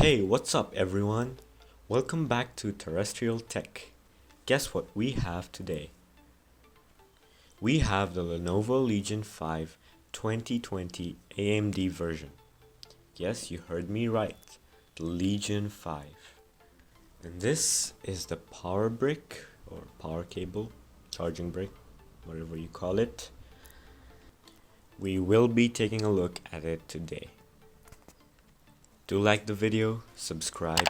Hey, what's up everyone? Welcome back to Terrestrial Tech. Guess what we have today? We have the Lenovo Legion 5 2020 AMD version. Yes, you heard me right. The Legion 5. And this is the power brick or power cable, charging brick, whatever you call it. We will be taking a look at it today. Do like the video, subscribe,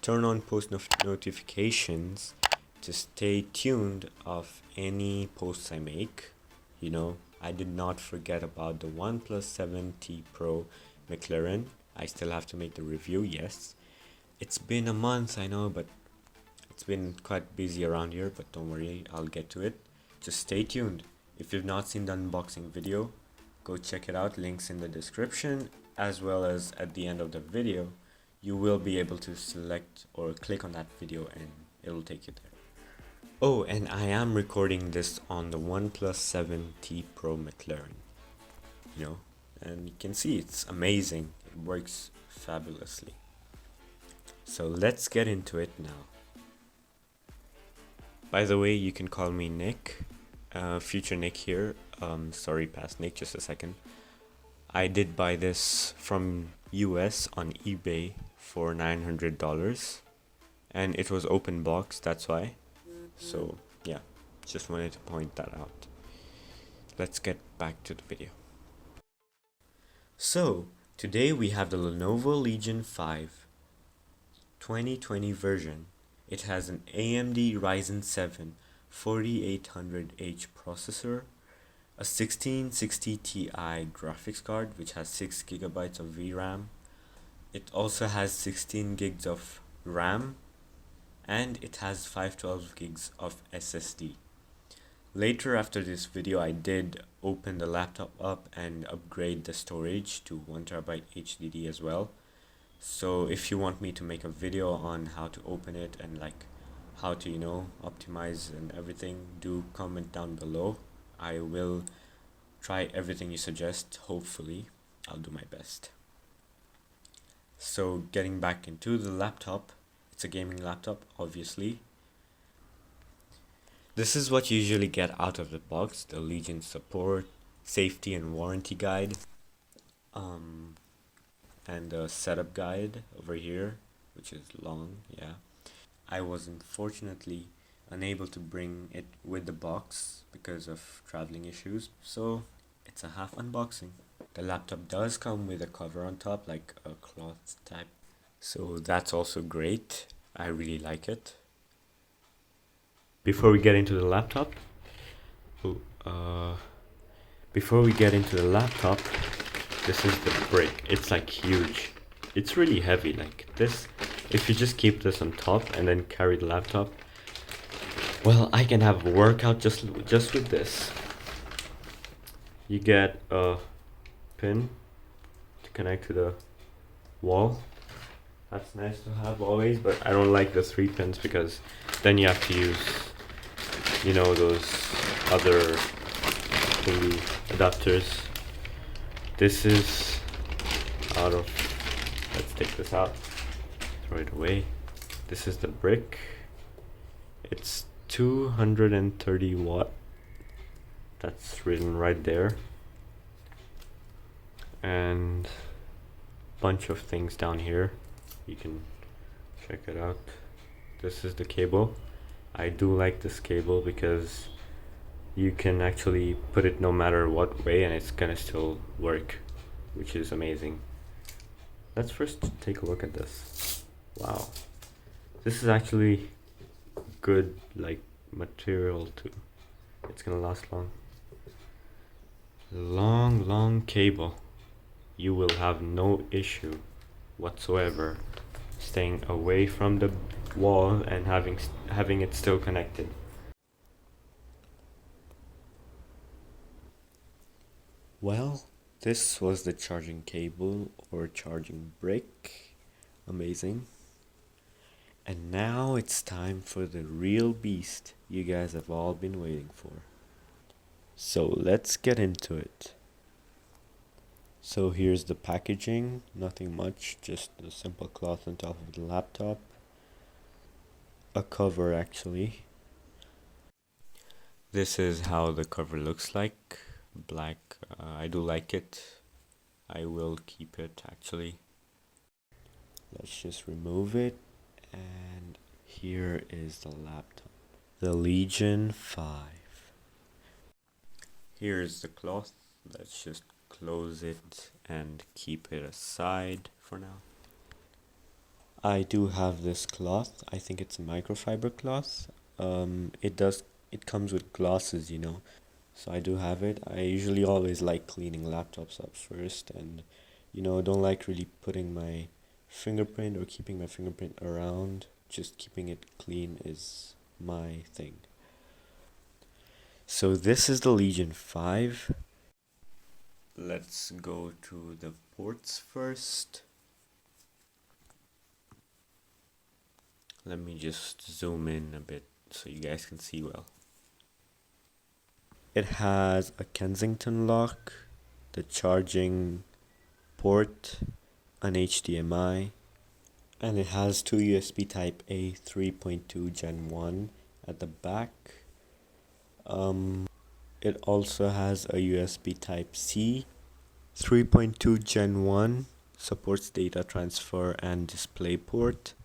turn on post notifications to stay tuned of any posts I make. I did not forget about the OnePlus 7T Pro Mclaren. I still have to make the review, yes. It's been a month, I know, but it's been quite busy around here, but don't worry, I'll get to it. Just stay tuned. If you've not seen the unboxing video, go check it out, links in the description, as well as at the end of the video. You will be able to select or click on that video and it'll take you there. Oh, and I am recording this on the OnePlus 7T Pro Mclaren. And you can see it's amazing. It works fabulously. So let's get into it now. By the way, you can call me Nick. Future Nick here. Sorry, past Nick, just a second. I did buy this from US on eBay for $900 and it was open box, that's why. So yeah, just wanted to point that out. Let's get back to the video. So today we have the Lenovo Legion 5 2020 version. It has an AMD Ryzen 7 4800H processor, a 1660 Ti graphics card which has 6 GB of VRAM. It also has 16 gigs of RAM and it has 512 gigs of SSD. Later after this video I did open the laptop up and upgrade the storage to 1TB HDD as well. So if you want me to make a video on how to open it and how to optimize and everything, do comment down below. I will try everything you suggest. Hopefully I'll do my best. So getting back into the laptop, it's a gaming laptop obviously. This is what you usually get out of the box: the Legion support, safety and warranty guide, and the setup guide over here, which is long. Yeah, I was unfortunately unable to bring it with the box because of traveling issues, so it's a half unboxing. The laptop does come with a cover on top, like a cloth type, so that's also great. I really like it. Before we get into the laptop, this is the brick. It's huge. It's really heavy, like this. If you just keep this on top and then carry the laptop, well, I can have a workout just with this. You get a pin to connect to the wall. That's nice to have always, but I don't like the 3 pins because then you have to use, those other thingy adapters. This is out of, let's take this out, throw it away. This is the brick. It's 230 watt. That's written right there. And bunch of things down here. You can check it out. This is the cable. I do like this cable because you can actually put it no matter what way and it's gonna still work, which is amazing. Let's first take a look at this. Wow, this is actually good material too. It's gonna last long. Long cable. You will have no issue whatsoever staying away from the wall and having it still connected. Well, this was the charging cable or charging brick. Amazing. And now it's time for the real beast you guys have all been waiting for. So let's get into it. So here's the packaging, nothing much, just a simple cloth on top of the laptop. A cover actually. This is how the cover looks like. Black, I do like it. I will keep it actually. Let's just remove it, and here is the laptop. The Legion 5. Here's the cloth. Let's just close it and keep it aside for now. I do have this cloth. I think it's a microfiber cloth. It comes with glosses, you know. So I do have it. I usually always like cleaning laptops up first, and don't like really putting my fingerprint or keeping my fingerprint around. Just keeping it clean is my thing. So this is the Legion 5. Let's go to the ports first. Let me just zoom in a bit so you guys can see well. It has a Kensington lock, the charging port, an HDMI, and it has two USB Type A 3.2 Gen 1 at the back. It also has a USB Type C 3.2 Gen 1, supports data transfer and display port,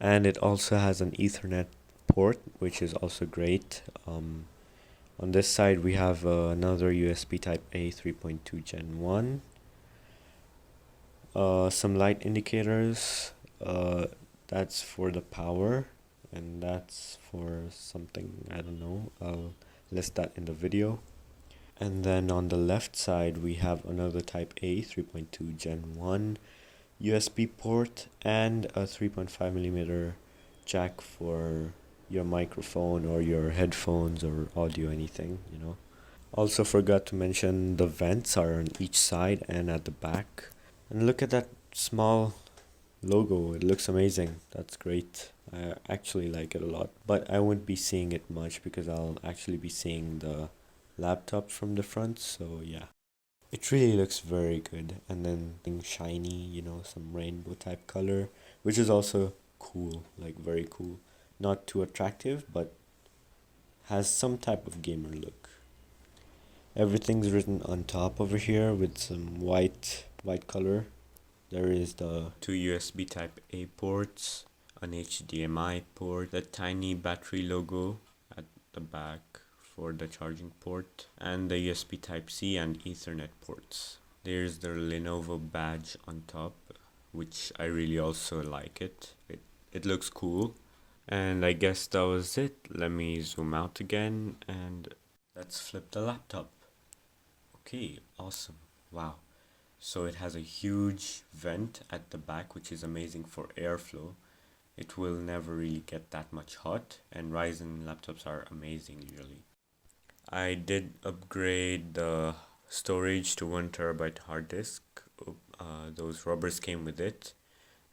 and it also has an Ethernet port, which is also great. On this side we have another USB Type A 3.2 Gen 1, some light indicators, that's for the power, and that's for something, I don't know, I'll list that in the video. And then on the left side we have another Type A 3.2 Gen 1 USB port and a 3.5mm jack for your microphone or your headphones or audio, anything, Also forgot to mention the vents are on each side and at the back. And look at that small logo, it looks amazing. That's great. I actually like it a lot, but I won't be seeing it much because I'll actually be seeing the laptop from the front, so yeah. It really looks very good, and then shiny, some rainbow type color, which is also cool, like very cool. Not too attractive, but has some type of gamer look. Everything's written on top over here with some white color. There is the two USB Type A ports, an HDMI port, the tiny battery logo at the back for the charging port, and the USB Type C and Ethernet ports. There's the Lenovo badge on top, which I really also like it. It looks cool. And I guess that was it. Let me zoom out again and let's flip the laptop. Okay, awesome. Wow. So it has a huge vent at the back, which is amazing for airflow. It will never really get that much hot, and Ryzen laptops are amazing usually. I did upgrade the storage to 1TB hard disk. Those rubbers came with it.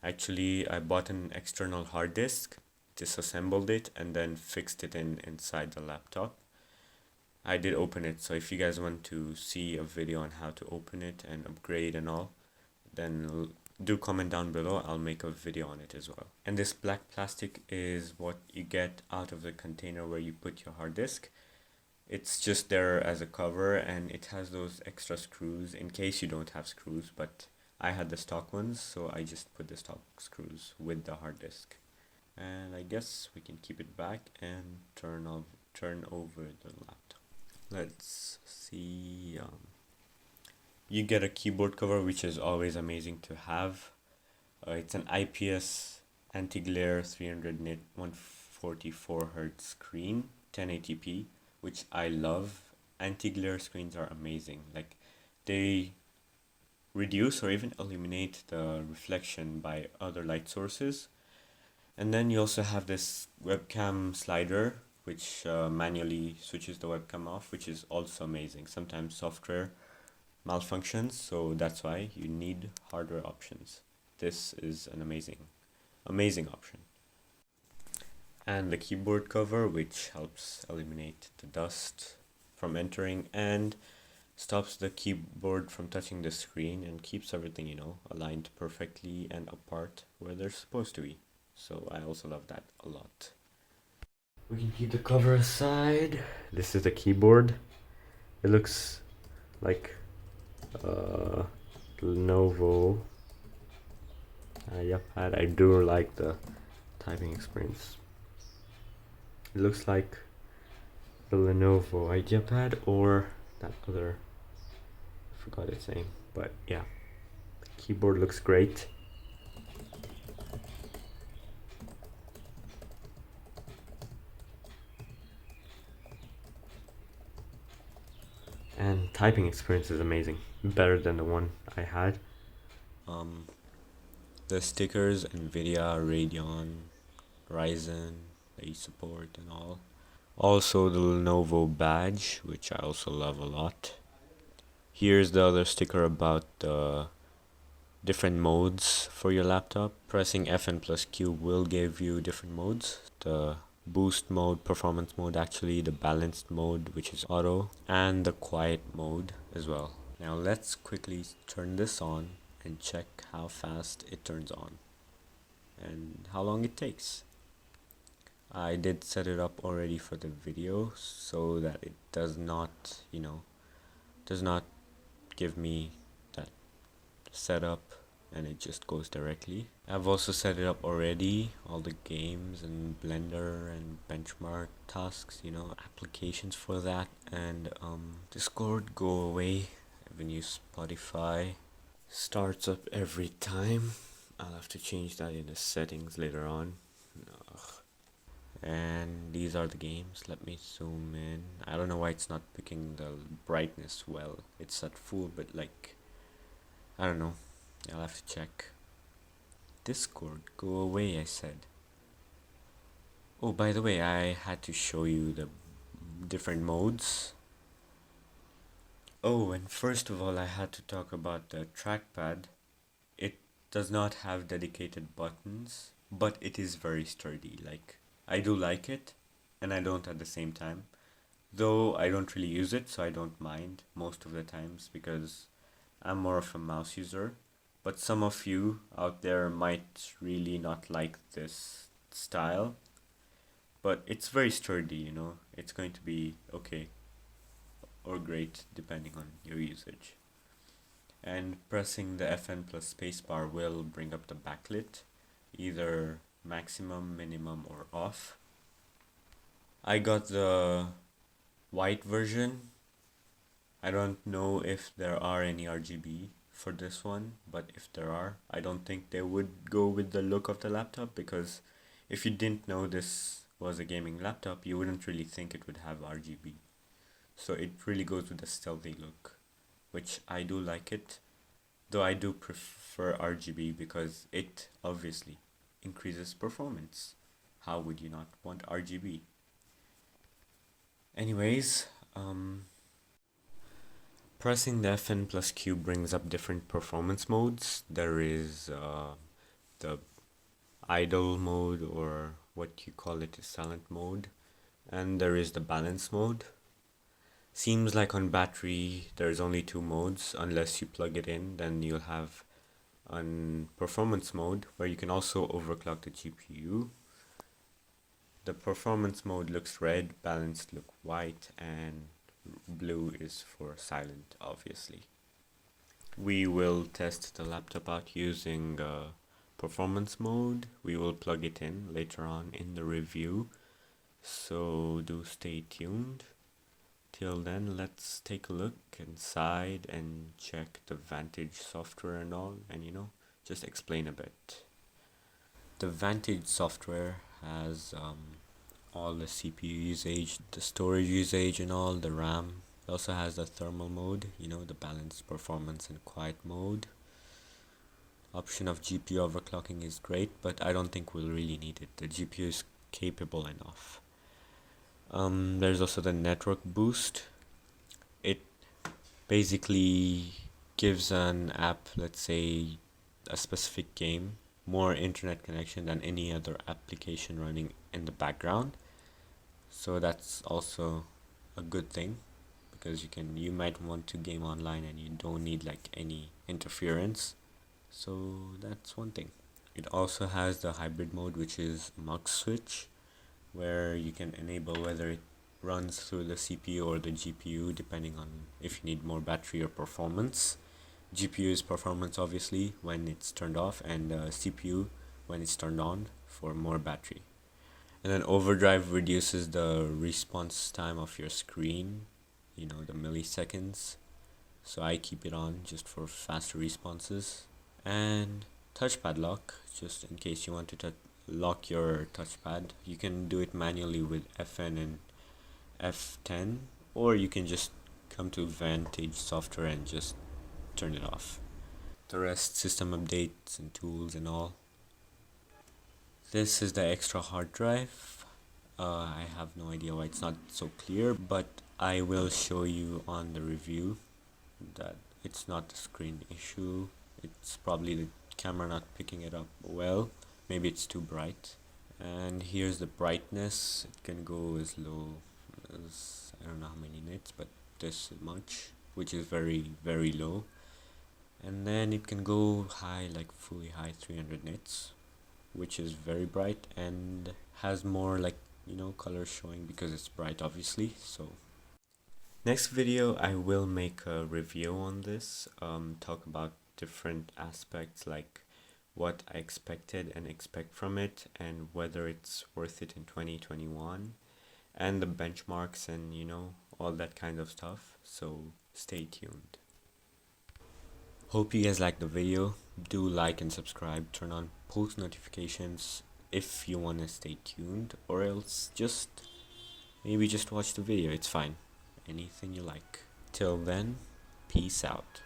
Actually, I bought an external hard disk, disassembled it, and then fixed it inside the laptop. I did open it, so if you guys want to see a video on how to open it and upgrade and all, then do comment down below. I'll make a video on it as well. And this black plastic is what you get out of the container where you put your hard disk. It's just there as a cover, and it has those extra screws in case you don't have screws, but I had the stock ones, so I just put the stock screws with the hard disk. And I guess we can keep it back and turn over the laptop. Let's see. You get a keyboard cover, which is always amazing to have. It's an IPS anti-glare 300 nit 144 Hz screen, 1080p, which I love. Anti-glare screens are amazing. Like, they reduce or even eliminate the reflection by other light sources. And then you also have this webcam slider, which manually switches the webcam off, which is also amazing. Sometimes software malfunctions, so that's why you need hardware options. This is an amazing option. And the keyboard cover, which helps eliminate the dust from entering, and stops the keyboard from touching the screen and keeps everything, aligned perfectly and apart where they're supposed to be. So I also love that a lot. We can keep the cover aside. This is the keyboard. It looks like Lenovo. Yep, I do like the typing experience. It looks like the Lenovo IdeaPad or that other, I forgot its name, but yeah, the keyboard looks great. And typing experience is amazing, better than the one I had. The stickers, Nvidia, Radeon, Ryzen, they support and all. Also the Lenovo badge, which I also love a lot. Here's the other sticker about the different modes for your laptop. Pressing Fn plus Q will give you different modes. The boost mode, performance mode actually, the balanced mode, which is auto, and the quiet mode as well. Now let's quickly turn this on and check how fast it turns on and how long it takes. I did set it up already for the video so that it does not, does not give me that setup and it just goes directly. I've also set it up already, all the games and Blender and benchmark tasks, applications for that, and Discord, go away. I haven't used Spotify. Starts up every time. I'll have to change that in the settings later on. Ugh. And these are the games. Let me zoom in. I don't know why it's not picking the brightness well. It's at full, but I don't know. I'll have to check. Discord, go away, I said. Oh, by the way, I had to show you the different modes. Oh, and first of all, I had to talk about the trackpad. It does not have dedicated buttons, but it is very sturdy. I do like it, and I don't at the same time. Though I don't really use it, so I don't mind most of the times because I'm more of a mouse user. But some of you out there might really not like this style. But it's very sturdy, It's going to be okay or great depending on your usage. And pressing the Fn plus spacebar will bring up the backlit, either maximum, minimum, or off. I got the white version. I don't know if there are any RGB for this one, but if there are, I don't think they would go with the look of the laptop, because if you didn't know this was a gaming laptop, you wouldn't really think it would have RGB. So it really goes with the stealthy look, which I do like it, though I do prefer RGB because it obviously increases performance. How would you not want RGB? Anyways, pressing the Fn plus Q brings up different performance modes. There is the idle mode, or what you call it is silent mode, and there is the balance mode. Seems like on battery there's only two modes. Unless you plug it in, then you'll have on performance mode where you can also overclock the GPU. The performance mode looks red, balanced look white, and blue is for silent, obviously. We will test the laptop out using performance mode. We will plug it in later on in the review, so do stay tuned. Till then, let's take a look inside and check the Vantage software and all, and just explain a bit. The Vantage software has all the CPU usage, the storage usage and all, the RAM. It also has the thermal mode, the balanced performance and quiet mode. Option of GPU overclocking is great, but I don't think we'll really need it. The GPU is capable enough. There's also the network boost. It basically gives an app, let's say a specific game, more internet connection than any other application running in the background. So that's also a good thing, because you might want to game online and you don't need like any interference. So that's one thing. It also has the hybrid mode, which is mux switch, where you can enable whether it runs through the CPU or the GPU depending on if you need more battery or performance. GPU is performance obviously when it's turned off, and CPU when it's turned on for more battery. And then overdrive reduces the response time of your screen, the milliseconds. So I keep it on just for faster responses. And touchpad lock, just in case you want to lock your touchpad. You can do it manually with FN and F10, or you can just come to Vantage software and just turn it off. The rest, system updates and tools and all. This is the extra hard drive. I have no idea why it's not so clear, but I will show you on the review that it's not a screen issue. It's probably the camera not picking it up well. Maybe it's too bright. And here's the brightness. It can go as low as, I don't know how many nits, but this much, which is very, very low. And then it can go high, like fully high, 300 nits, which is very bright and has more like color showing because it's bright obviously. So next video I will make a review on this, talk about different aspects like what I expected and expect from it, and whether it's worth it in 2021, and the benchmarks and all that kind of stuff. So stay tuned. Hope you guys liked the video. Do like and subscribe, turn on post notifications if you want to stay tuned, or else maybe just watch the video. It's fine, anything you like. Till then, peace out.